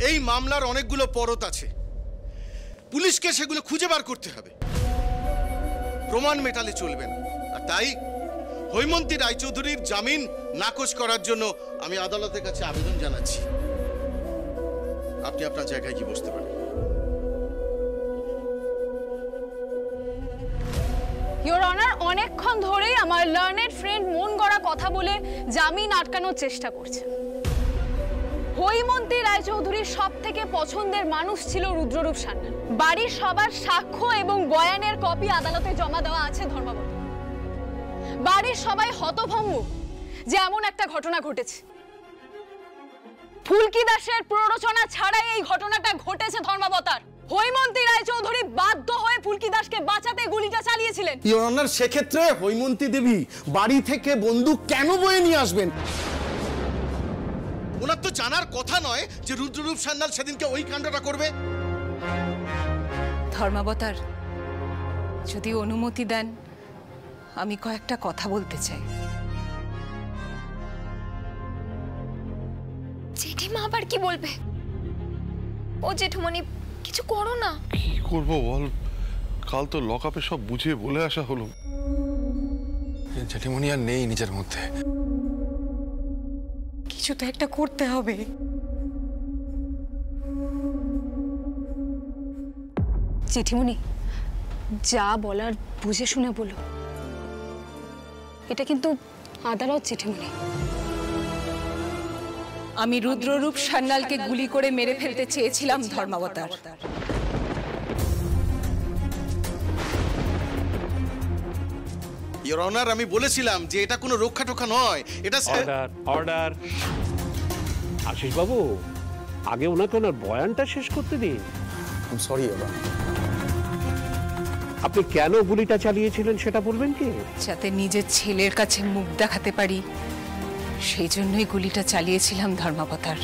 এই মামলার অনেকগুলো পরত আছে, পুলিশকে সেগুলো খুঁজে বার করতে হবে, প্রমাণ মেটালে চলবে না। আর তাই হৈমন্তী রায়চৌধুরীর জামিন নাকচ করার জন্য আমি আদালতের কাছে আবেদন জানাচ্ছি। আপনি আপনার জায়গায় কি বসতে পারেন। ইওর অনার, অনেকক্ষণ ধরেই আমার লার্নেড ফ্রেন্ড মন গড়া কথা বলে জামিন আটকানোর চেষ্টা করছে। হৈমন্তী রায়চৌধুরীর সব থেকে পছন্দের মানুষ ছিল রুদ্ররূপ সান্যাল। বাড়ির সবার সাক্ষ্য এবং বয়ানের কপি আদালতে জমা দেওয়া আছে ধর্মাবত। বাড়ির সবাই হতভম্ব যে এমন একটা ঘটনা ঘটেছে। ফুলকি দাসের প্ররোচনা ছাড়াই এই ঘটনাটা ঘটেছে ধর্মাবতার। হৈমন্তী রায়চৌধুরী বাধ্য হয়ে ফুলকি দাসকে বাঁচাতে গুলিটা চালিয়েছিলেন। ইওর অনার, সেক্ষেত্রে হৈমন্তী দেবী বাড়ি থেকে বন্দুক কেন বয়ে নিয়ে আসবেন? ওনার তো জানার কথা নয় যে রুদ্ররূপ সান্যাল সেদিনকে ওই কাণ্ডটা করবে। ধর্মাবতার, যদি অনুমতি দেন আমি কয়েকটা কথা বলতে চাই। জেঠিমা আবার কি বলবে? ও জেঠুমনি, কিছু করো না। কি করবো বল, কাল তো লকআপে সব বুঝিয়ে বলে আসা হলো। জেঠিমনি আর নেই নিজের মধ্যে। কিছু তো একটা করতে হবে। জেঠিমনি, যা বলার বুঝে শুনে বলো। এটা কিন্তু আদালত জেঠিমনি। আমি রুদ্ররূপ সান্যালকে গুলি করে মেরে ফেলতে চেয়েছিলাম ধর্মাবতার। ইওর অনার, আমি বলেছিলাম যে এটা কোনো রক্ষা টক্ষা নয়, এটা অর্ডার অর্ডার। আশিস বাবু, আগে ওনাকে ওনার বয়ানটা শেষ করতে দিন। সরি বাবা। আপনি কেন গুলিটা চালিয়েছিলেন সেটা বলবেন কি? যাতে নিজের ছেলের কাছে মুখ দেখাতে পারি, সেই জন্যই গুলিটা চালিয়েছিলাম ধর্মাবতার।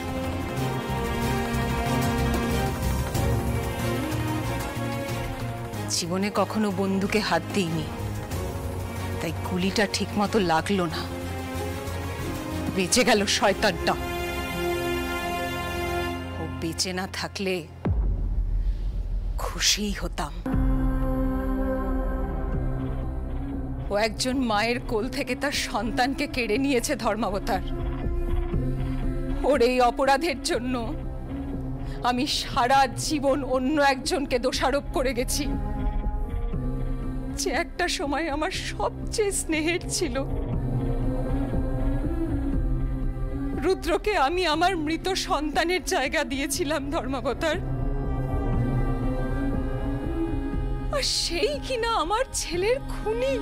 জীবনে কখনো বন্দুকে হাত দিইনি, তাই গুলিটা ঠিক মতো লাগলো না। বেঁচে গেল শয়তানটা। ও বেঁচে না থাকলে খুশিই হতাম। ও একজন মায়ের কোল থেকে তার সন্তানকে কেড়ে নিয়েছে ধর্মাবতার। ওর এই অপরাধের জন্য আমি সারা জীবন অন্য একজনকে দোষারোপ করে গেছি, যে একটা সময় আমার সবচেয়ে স্নেহের ছিল। রুদ্রকে আমি আমার মৃত সন্তানের জায়গা দিয়েছিলাম ধর্মাবতার, আর সেই কিনা আমার ছেলের খুনি।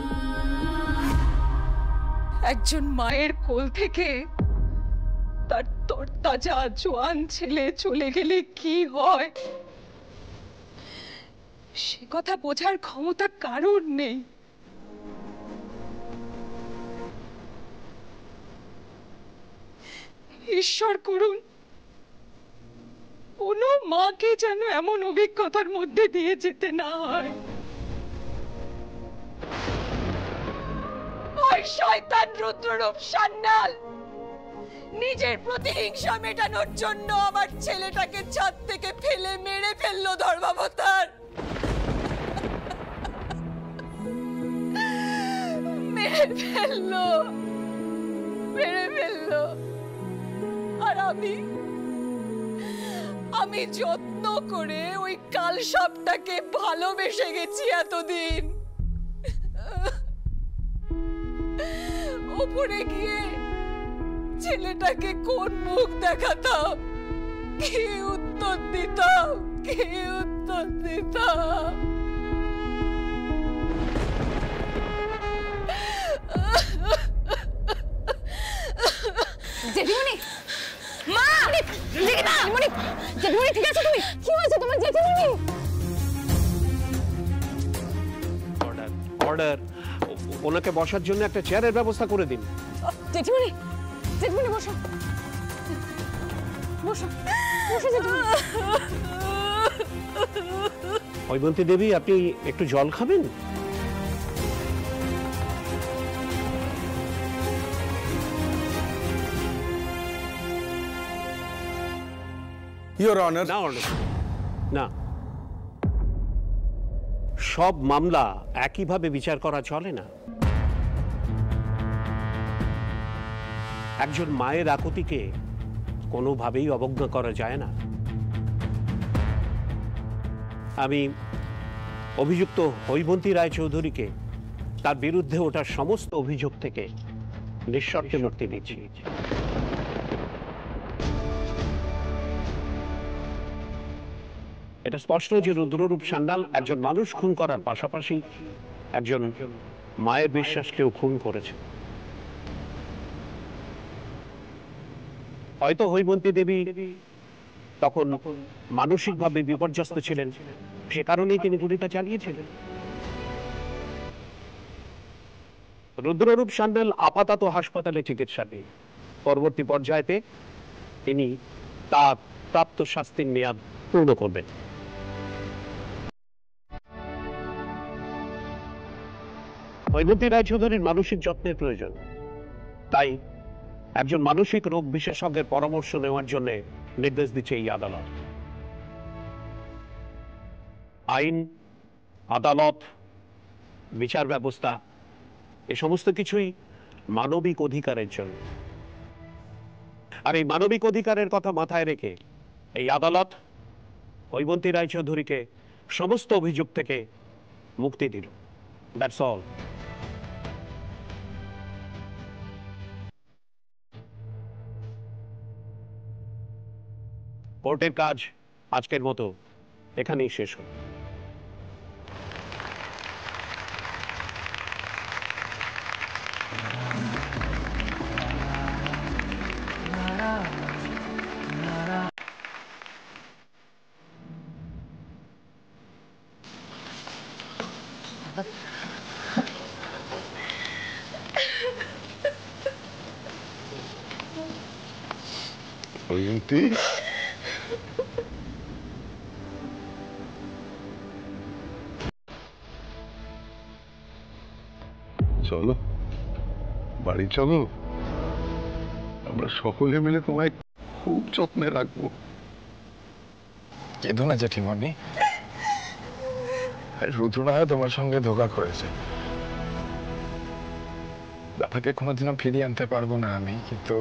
একজন মায়ের কোল থেকে তার তরতাজা জোয়ান ছেলে চলে গেলে কি হয় সে কথা বোঝার ক্ষমতা কারোর নেই। ঈশ্বর করুন কোনো মাকে যেন এমন অভিজ্ঞতার মধ্যে দিয়ে যেতে না হয়। ওই শয়তান রুদ্ররূপ সান্যাল নিজের প্রতিহিংসা মেটানোর জন্য আমার ছেলেটাকে ছাদ থেকে ফেলে মেরে ফেললো ধর্মাবতার। মেরে ফেললো। আর আমি যত্ন করে ওই কালসাপটাকে ভালোবেসে গেছি এতদিন। উপরে গিয়ে ছেলেটাকে কোন মুখ দেখাতাম, কি উত্তর দিতাম। জেঠিমনি, মা! জেঠিমনি, ঠিক আছে তুমি? কি হয়েছে তোমার জেঠিমনি? Order order. ওনাকে বসার জন্য একটা চেয়ারের ব্যবস্থা করে দিন। জেঠিমনি, বসো জেঠিমনি। হৈমন্তী দেবী, আপনি একটু জল খাবেন? Your honour. না অর্ণব, না, সব মামলা একইভাবে বিচার করা চলে না। একজন মায়ের আকুতিকে কোনোভাবেই অবজ্ঞা করা যায় না। আমি অভিযুক্ত হৈমন্তী রায়চৌধুরীকে তার বিরুদ্ধে ওঠা সমস্ত অভিযোগ থেকে নিঃশর্তে মুক্তি দিচ্ছি। এটা স্পষ্ট যে রুদ্ররূপ সান্যাল একজন মানুষ খুন করার পাশাপাশি একজন মায়ের বিশ্বাসকেও খুন করেছে। হয়তো হৈমন্তী দেবী তখন মানসিকভাবে বিপর্যস্ত ছিলেন, সে কারণেই তিনি গুলিটা চালিয়েছিলেন। রুদ্ররূপ সান্যাল আপাতত হাসপাতালে চিকিৎসাধীন। পরবর্তী পর্যায়েতে তিনি তার প্রাপ্ত শাস্তির মেয়াদ পূর্ণ করবেন। হৈমন্তী রায়চৌধুরীর মানসিক যত্নের প্রয়োজন, তাই একজন মানসিক রোগ বিশেষজ্ঞের পরামর্শ নেওয়ার জন্য নির্দেশ দিচ্ছে এই আদালত। আইন, আদালত, বিচার ব্যবস্থা এ সমস্ত কিছুই মানবিক অধিকারের জন্য। আর এই মানবিক অধিকারের কথা মাথায় রেখে এই আদালত হৈমন্তী রায়চৌধুরীকে সমস্ত অভিযোগ থেকে মুক্তি দিল। That's all. কোর্টের কাজ আজকের মতো এখানেই শেষ হল। হৈমন্তী, চলো বাড়ি চলো, আমরা সকলে মিলে তোমায় খুব যত্নে রাখবো। কেঁদো না জেঠিমণি, রুদ্রনায় তোমার সঙ্গে ধোঁকা করেছে। দাদাকে কোনোদিনও ফিরিয়ে আনতে পারবো না আমি, কিন্তু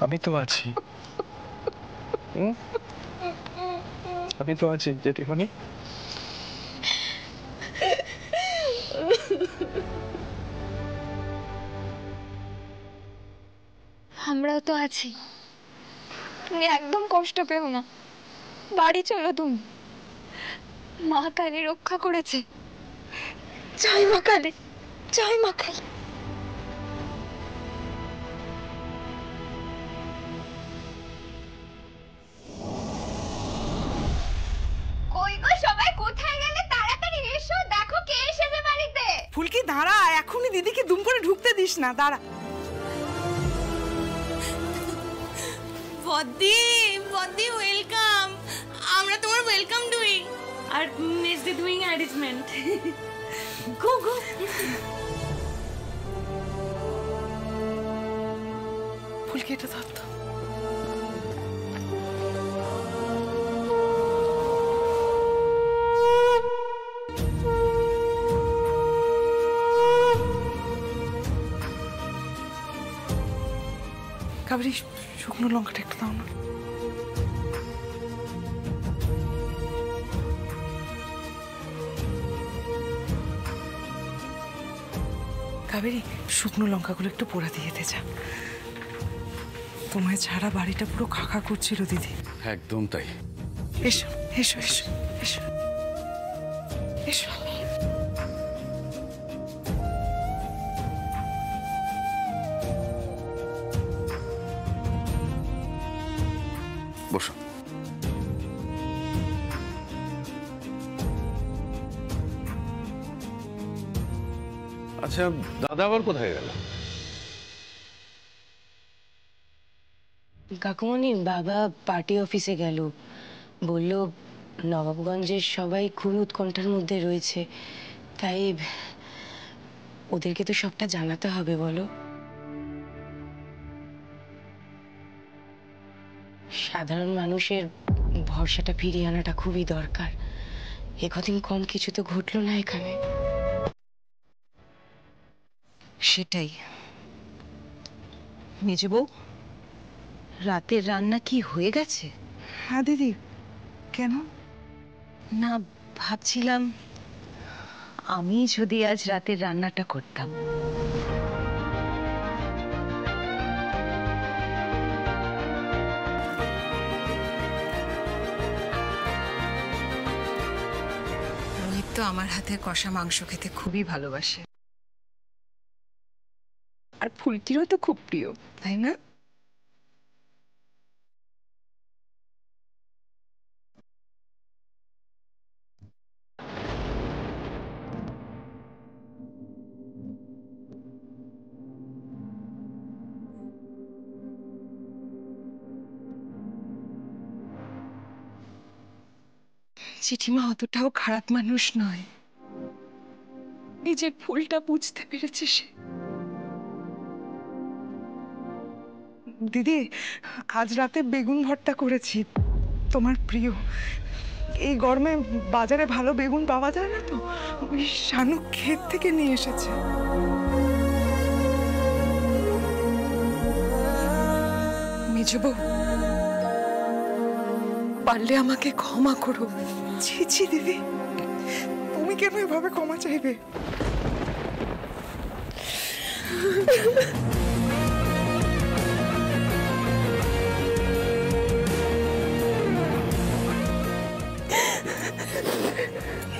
আমি তো আছি। আমি তো আছি জেঠিমণি। আমরাও তো আছি, তুমি একদম কষ্ট পেও না। বাড়ি চলো তুমি, মা কালী রক্ষা করেছে। জয় মা কালী, জয় মা কালী। কই গো সবাই, কোথায় গেলে? তাড়াতাড়ি এসো, দেখো কে এসেছে বাড়িতে। ফুলকি দাঁড়া, এখনই দিদিকে দুম করে ঢুকতে দিস না, দাঁড়া। বদ্দি, বদ্দি ওয়েলকাম। আমরা তোমার ওয়েলকাম ডুইং আর নেক্সট ডে ডুইং অ্যারেঞ্জমেন্ট। গো গো। ফুলকি এটা ধর তো। কাবেরী, শুকনো লঙ্কাটা একটু দাও না। কাবেরী, শুকনো লঙ্কাগুলো একটু পোড়া দিয়ে দে যা। তোমায় ছাড়া বাড়িটা পুরো খাকা করছিল দিদি। একদম তাই। এসো এসো এসো এসো এসো। বসো। আচ্ছা, দাদা আবার কোথায় গেল? কাকুমণি, বাবা পার্টি অফিসে গেল, বলল নবাবগঞ্জের সবাই খুব উৎকণ্ঠার মধ্যে রয়েছে, তাই ওদেরকে তো সবটা জানাতে হবে বলো। সাধারণ মানুষের ভরসাটা ফিরিয়ে আনাটা খুবই দরকার। একদিন কম কিছু তো ঘটলো না এখানে। সেটাই। মেজো বউ, রাতের রান্না কি হয়ে গেছে? হ্যাঁ দিদি, কেন? না, ভাবছিলাম আমি যদি আজ রাতের রান্নাটা করতাম। রোহিত তো আমার হাতের কষা মাংস খেতে খুবই ভালোবাসে, আর ফুলকিরও তো খুব প্রিয়, তাই না? জেঠিমা অতটাও খারাপ মানুষ নয়, নিজের ভুলটা বুঝতে পেরেছে সে। দিদি, আজ রাতে বেগুন ভর্তা করেছি, তোমার প্রিয়। এই গরমে বাজারে ভালো বেগুন পাওয়া যায় না তো, ওই শানু ক্ষেত থেকে নিয়ে এসেছে। মেজো বউ, পারলে আমাকে ক্ষমা করো। ছি ছি দিদি, তুমি কেন এভাবে ক্ষমা চাইবে?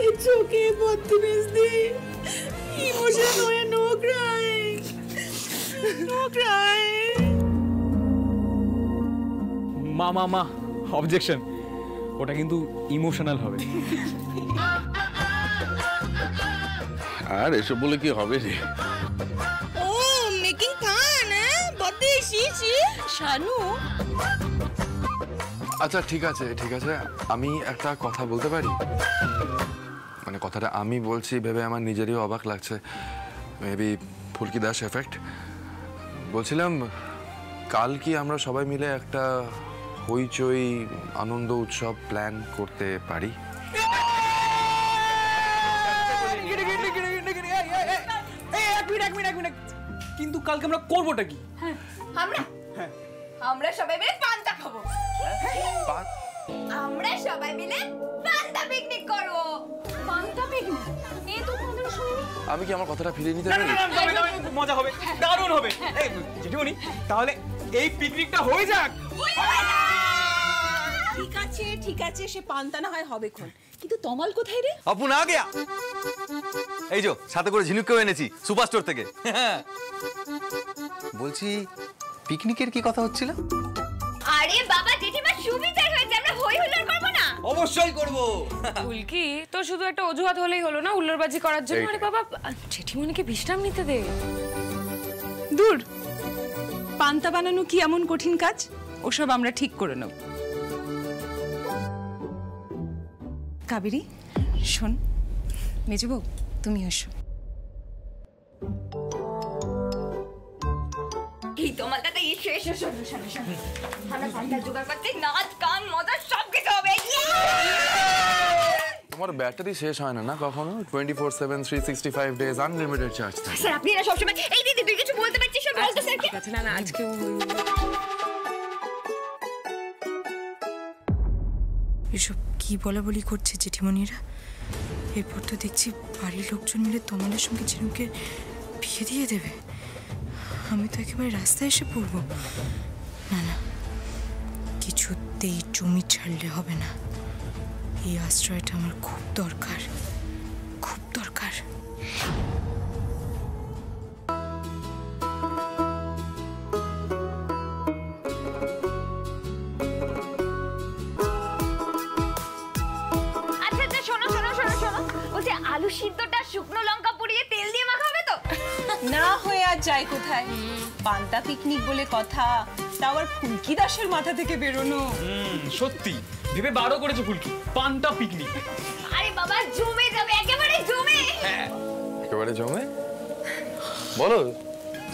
It's okay, बदतमीजी. Emotion हो या no crying. No crying. মা অবজেকশন, ওটা কিন্তু ইমোশনাল হবে। আর এসব বলে কি হবে রে? Oh, making fun, eh? बदतमीजी, শানু। আচ্ছা ঠিক আছে, আমি একটা কথা বলতে পারি? মানে কথাটা আমি বলছি ভেবে আমার নিজেরই অবাক লাগছে। মেবি ফুলকি দাস এফেক্ট। বলছিলাম, কাল কি আমরা সবাই মিলে একটা হইচই আনন্দ উৎসব প্ল্যান করতে পারি? কিন্তু কালকে আমরা করবোটা কি? আমরা সবাই মিলে পান্তা খাবো। আমরা সবাই মিলে পান্তা পিকনিক করব। পান্তা পিকনিক? এই তো কোনদিন শুনিনি। আমি কি আমার কথাটা ফিরিয়ে নিতে পারি? মজা হবে, দারুণ হবে। এই জেঠিমণি, তাহলে এই পিকনিকটা হয়ে যাক। ঠিক আছে, সে পান্তা না হয় হবে কোন, কিন্তু তমাল কোথায় রে? আপু না গেয়া, এই যে সাথে করে ঝিনুককেও এনেছি সুপার স্টোর থেকে। বলছি পিকনিকের কি কথা হচ্ছিল? আরে বাবা, জেঠিমা সুবিচার হয়েছে, আমরা হই হুল্লোড় করব না? অবশ্যই করব। ফুলকি তো শুধু একটা অজুহাত হলেই হলো না হুল্লোড়বাজি করার জন্য? আরে বাবা, জেঠিমণিকে বিশ্রাম নিতে দে। দূর, পান্তা বানানো কি এমন কঠিন কাজ? ওসব আমরা ঠিক করে নেব। কাবেরী, শোন, মেজো বউ তুমি এসো। এই তোমার দাদা এসো শোনো। আমরা পান্তা জোগাড় করতে নাচ গান মজা সব কিছু হবে। তোমার ব্যাটারি শেষ হয় না কখনো? 24/7 365 ডেজ আনলিমিটেড চার্জ থাকে। স্যার, আপনি না সবসময় এই দিদি তুই কিছু বলতে পারছিস? সব বলতে স্যার কি? আচ্ছা না আজকে এসব কি বলাবলি করছে জেঠিমণিরা? এরপর তো দেখছি বাড়ির লোকজন মিলে তোমাদের সঙ্গে ঝিনুকে বিয়ে দিয়ে দেবে। আমি তো একেবারে রাস্তায় এসে পড়বো। না, কিছুতেই জমি ছাড়লে হবে না। এই আশ্রয়টা আমার খুব দরকার। আচ্ছা শোনো, বলছি আলু সিদ্ধটা শুকনো লঙ্কা পুড়িয়ে তেল দিয়ে মাখাবে তো? না হয়ে আর যায় কোথায়? পান্তা পিকনিক বলে কথা, তা আবার ফুলকি দাসের মাথা থেকে বেরোনো। সত্যি ভেবে বারো করেছে ফুলকি, পান্তা পিকনিক। আরে বাবা, জমে যাবে, একেবারে জমে। একেবারে জমে? বলো,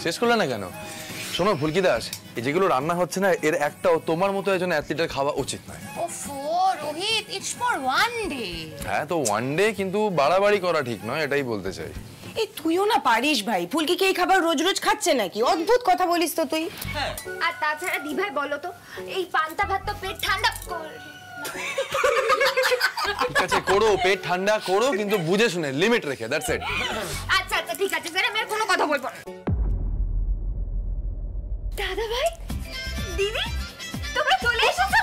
শেষ করলে না কেন? শোনো ফুলকি দাস, এই যেগুলো রান্না হচ্ছে না, এর একটাও তোমার মতো একজন অ্যাথলিটের খাওয়া উচিত নয়। ওফো Rohit, it's for one day. হ্যাঁ তো ওয়ান ডে, কিন্তু বাড়াবাড়ি করা ঠিক নয়, এটাই বলতে চাই। এই তুইও না পারিস ভাই, ফুলকিকে এই খাবার রোজ রোজ খাচ্ছে নাকি? অদ্ভুত কথা বলিস তো তুই। আর তাছাড়া দি ভাই বলো তো, এই পান্তা ভাত তো পেট ঠান্ডা ঠিক আছে করো, পেট ঠান্ডা করো, কিন্তু বুঝে শুনে, লিমিট রেখে, দ্যাটস ইট। আচ্ছা আচ্ছা ঠিক আছে স্যার, আমি আর কোনো কথা বলবো না। দাদা ভাই, দিদি, তোমরা চলে এসেছো?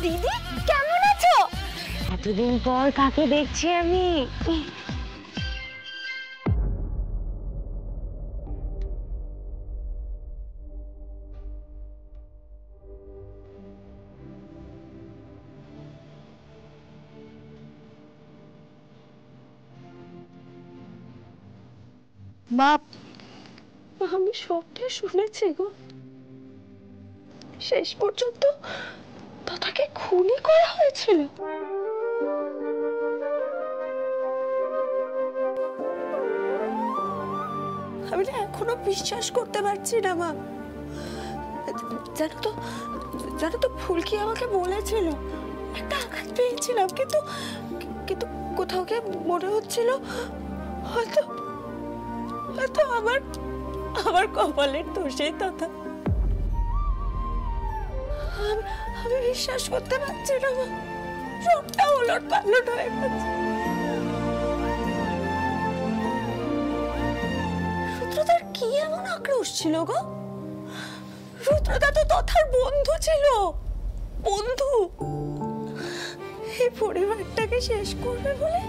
দিদি কেমন আছো? এতদিন পর কাকে দেখছি আমি। বাপ, আমি সবটা শুনেছি গো। শেষ পর্যন্ত তথাকে খুনই করা হয়েছিল। আমি না এখনো বিশ্বাস করতে পারছি না মা। জানো তো ফুলকি আমাকে বলেছিল একটা আঘাত পেয়েছিলাম, কিন্তু কিন্তু কোথাও গিয়ে মনে হচ্ছিল হয়তো আমার কপালের দোষেই তথা। আমি বিশ্বাস করতে পারছি না মা, সবটা ওলট পালট হয়ে গেছে। রুদ্রদার কি এমন আক্রোশ ছিল গো? রুদ্রদা তো তথার বন্ধু ছিল, বন্ধু। এই পরিবারটাকে শেষ করবে বলে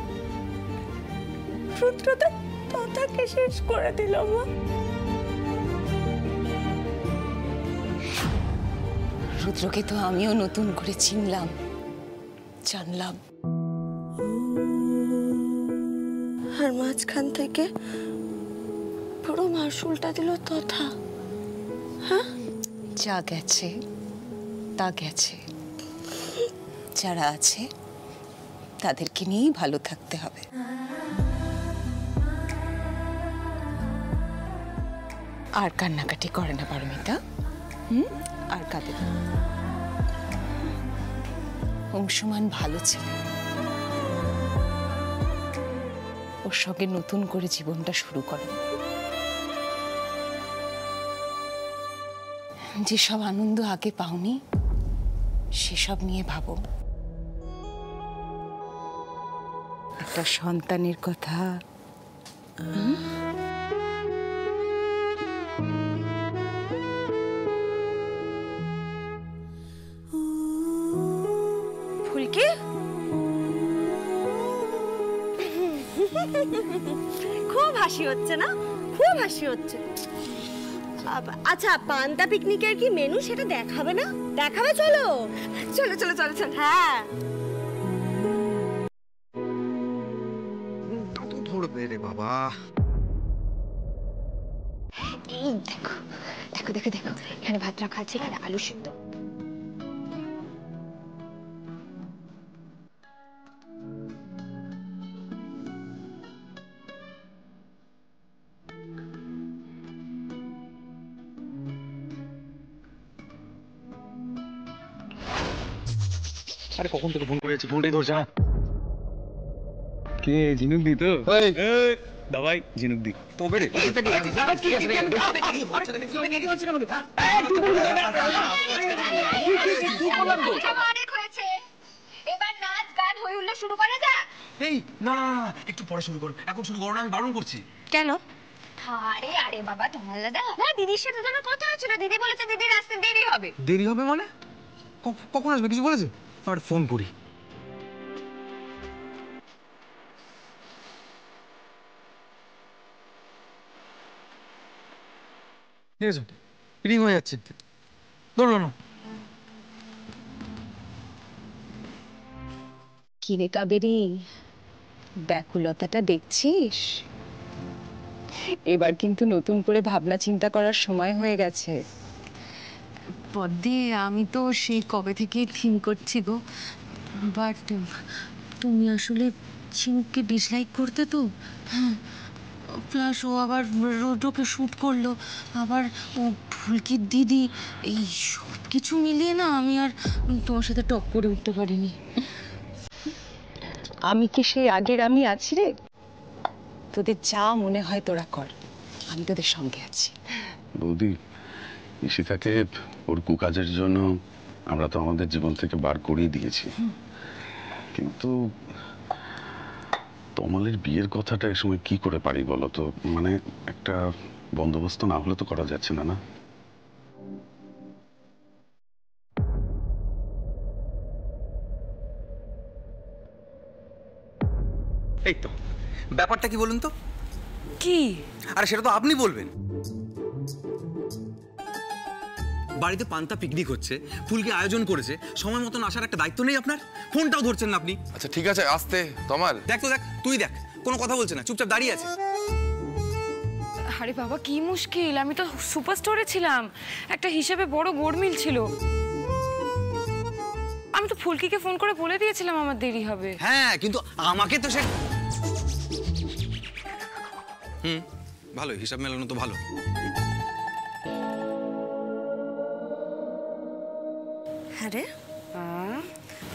রুদ্রদা তথাকে শেষ করে দিল মা। রুদ্রকে তো আমিও নতুন করে চিনলাম, জানলাম। আর মাঝখান থেকে পুরো মার্শুলটা দিল তথা। হ্যাঁ, যা গেছে তা গেছে, যারা আছে তাদেরকে নিয়েই ভালো থাকতে হবে। আর কান্নাকাটি করে না পারমিতা, আর কাঁদে না। অংশমান ভালো ছিল, ওর সঙ্গে নতুন করে জীবনটা শুরু করে। যেসব আনন্দ আগে পাওনি সেসব নিয়ে ভাবো। একটা সন্তানের কথা ফুলকি, খুব হাসি হচ্ছে না? খুব হাসি হচ্ছে। আচ্ছা, পান্তা পিকনিকের কি মেনু সেটা দেখাবে না? দেখাবে, চলো চলো চলো চলো চলো। হ্যাঁ ধরবে রে বাবা। এই দেখো দেখো দেখো দেখো, এখানে ভাত রাখা আছে, এখানে আলু সিদ্ধ। আরে কখন থেকে ফোন করেছি, ফোনটাই ধরছে না। কে ঝিনুক দি তো? দাবাই ঝিনুক দি তবে রে। এবার নাচ গান হই হুল্লোড় শুরু করা যাক। এই না, একটু পরে শুরু কর, এখন শুরু করো না, আমি বারণ করছি। কেন? আরে আরে বাবা, তোমার দাদা না, দিদির সাথে তো আমার কথা হচ্ছিল। দিদি বলেছে দিদির আসতে দেরি হবে। দেরি হবে মানে? কখন আসবে কিছু বলেছে? আর ফোন করি। ঠিক আছে, রিং হয়ে যাচ্ছে, ধরো না। কিরে কাবেরী, ব্যাকুলতাটা দেখছিস? এবার কিন্তু নতুন করে ভাবনা চিন্তা করার সময় হয়ে গেছে। পদ্মে, আমি তো সেই কবে থেকে থিঙ্ক করছি গো, বাট তুমি আসলে ঝিনুককে ডিসলাইক করতে তো, হ্যাঁ, প্লাস ও আবার রোডোকে শ্যুট করলো, আবার ও ফুলকির দিদি, এই সব কিছু মিলিয়ে না আমি আর তোমার সাথে টক করে উঠতে পারিনি। আমি কি সেই আগের আমি আছি রে? তোদের যা মনে হয় তোরা কর, আমি তোদের সঙ্গে আছি। বৌদি, ঈশিতাকে ওর কুকাজের জন্য আমরা তো আমাদের জীবন থেকে বার করিয়ে দিয়েছি, কিন্তু তমালের বিয়ের কথাটা এই সময় কি করে পারি বলো তো? মানে একটা বন্দোবস্ত না হলে তো করা যাচ্ছে না। না এই তো ব্যাপারটা কি বলুন তো? কি? আরে সেটা তো আপনি বলবেন। বাড়িতে পান্তা পিকনিক হচ্ছে, ফুলকে আয়োজন করেছে, সময় মতন আসার একটা দায়িত্ব নেই আপনার? ফোনটাও ধরছেন না আপনি। আচ্ছা ঠিক আছে, আসতে তমাল। দেখ তো, দেখ, তুই দেখ, কোনো কথা বলছে না, চুপচাপ দাঁড়িয়ে আছে। আরে বাবা কি মুশকিল, আমি তো সুপার স্টোরে ছিলাম, একটা হিসেবে বড় গোড়মিল ছিল। আমি তো ফুলকিকে ফোন করে বলে দিয়েছিলাম আমার দেরি হবে। হ্যাঁ, কিন্তু আমাকে তো সে ভালো হিসাব মেলানো তো ভালো। হ্যাঁ রে,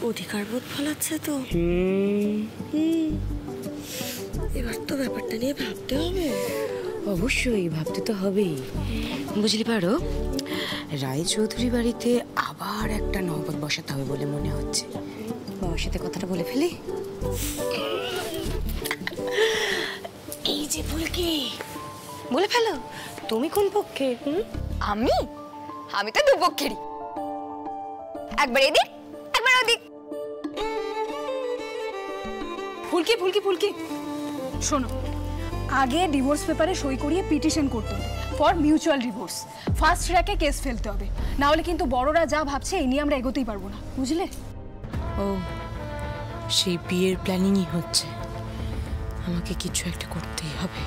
অধিকার বোধ ফলাচ্ছে তো। এবার তো ব্যাপারটা নিয়ে ভাবতে হবে। অবশ্যই ভাবতে তো হবেই, বুঝলি পারো, রায়চৌধুরী বাড়িতে আবার একটা নহবত বসাতে হবে বলে মনে হচ্ছে। বাবার সাথে কথাটা বলে ফেলি। এই যে ফুলকি, বলে ফেলো, তুমি কোন পক্ষে? আমি আমি তো দুপক্ষেরই, একবার এদিক একবার ওদিক। ফুলকি ফুলকি ফুলকি শোনো, আগে ডিভোর্স পেপারে সই করিয়ে পিটিশন করতে হবে ফর মিউচুয়াল ডিভোর্স। ফার্স্ট ট্র্যাকে কেস ফেলতে হবে, না হলে কিন্তু বড়রা যা ভাবছে এই নিয়ে আমরা এগোতেই পারবো না, বুঝলে? ও, সেই বিয়ের প্ল্যানিংই হচ্ছে। আমাকে কিছু একটা করতেই হবে।